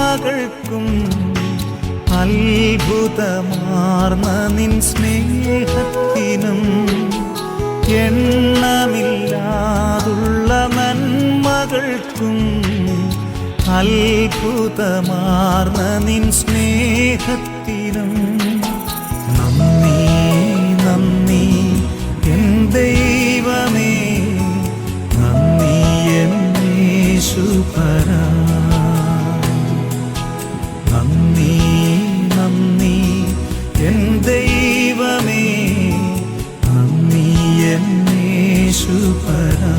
നന്മകൾക്കും അത്ഭുതമാർന്ന നിൻ സ്നേഹത്തിനും എണ്ണമില്ലാതുള്ള നന്മകൾക്കും അത്ഭുതമാർന്ന നിൻ സ്നേഹത്തിനും നന്ദി നന്ദി എൻ ദൈവമേ, നന്ദി എൻ യേശുപരാ. നന്ദി നന്ദി എൻ ദൈവമേ, നന്ദി എൻ യേശുപരാ.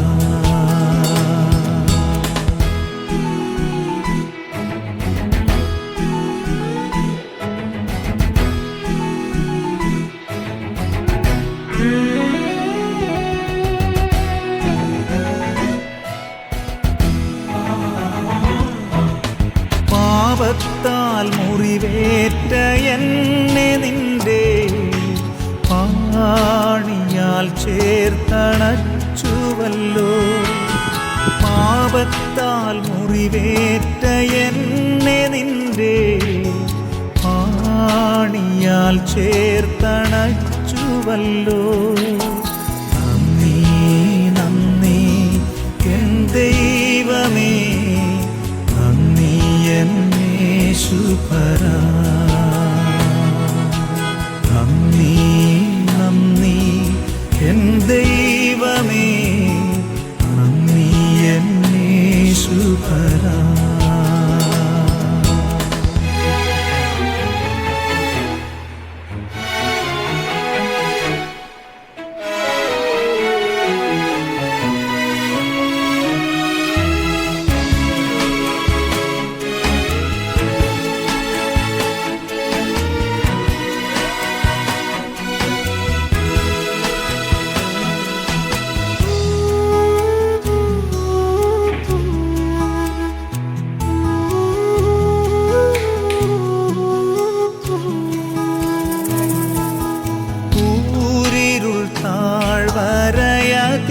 പാപത്താൽ മുറിവേറ്റ എന്നെ നിന്റെ പാണിയാൽ ചേർത്തണച്ചുവല്ലോ. പാപത്താൽ മുറിവേറ്റ എന്നെ നിന്റെ പാണിയാൽ ചേർത്തണച്ചുവല്ലോ. നന്ദി നന്ദി എൻ ദൈവമേ, നന്ദി എൻ യേശുപരാ. നന്ദി നന്ദി എൻ ദൈവമേ, നന്ദി എൻ യേശുപരാ.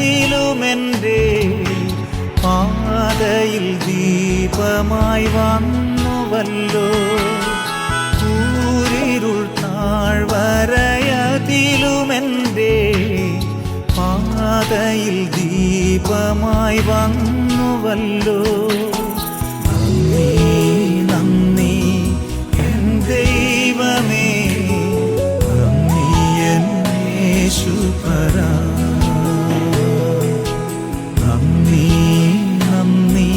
ിലുമെൻ്റെ പാതയിൽ ദീപമായി വന്നുവല്ലോ. കൂരിരുൾ താഴ്വരയതിലുമെൻ്റെ പാതയിൽ ദീപമായി വന്നുവല്ലോ. നന്ദി നന്ദി എൻ ദൈവമേ, നന്ദി എൻ യേശുപരാ. നന്ദി നന്ദി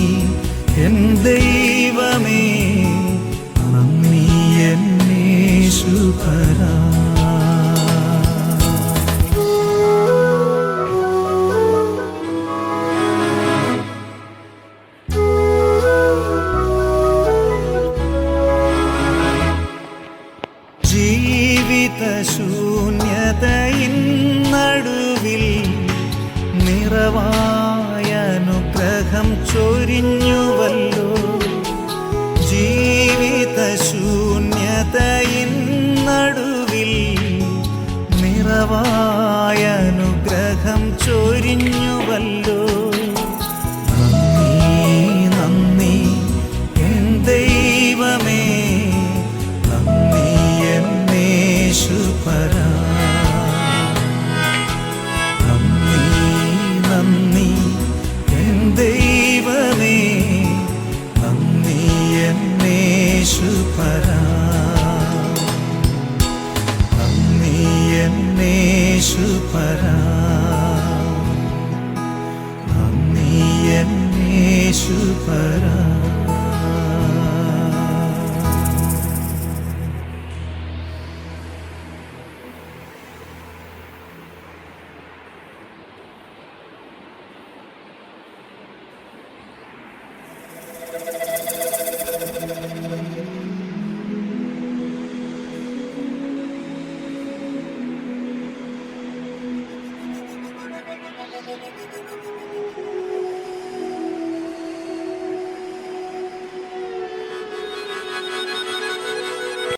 എൻ ദൈവമേ, നന്ദി എൻ യേശുപരാ. ജീവിതശൂന്യതയിൻ നടുവിൽ നിറവായ അനുഗ്രഹം ചൊരിഞ്ഞുവല്ലോ. ജീവിതശൂന്യതയിൻ നടുവിൽ നിറവായ അനുഗ്രഹം ചൊരിഞ്ഞുവല്ലോ.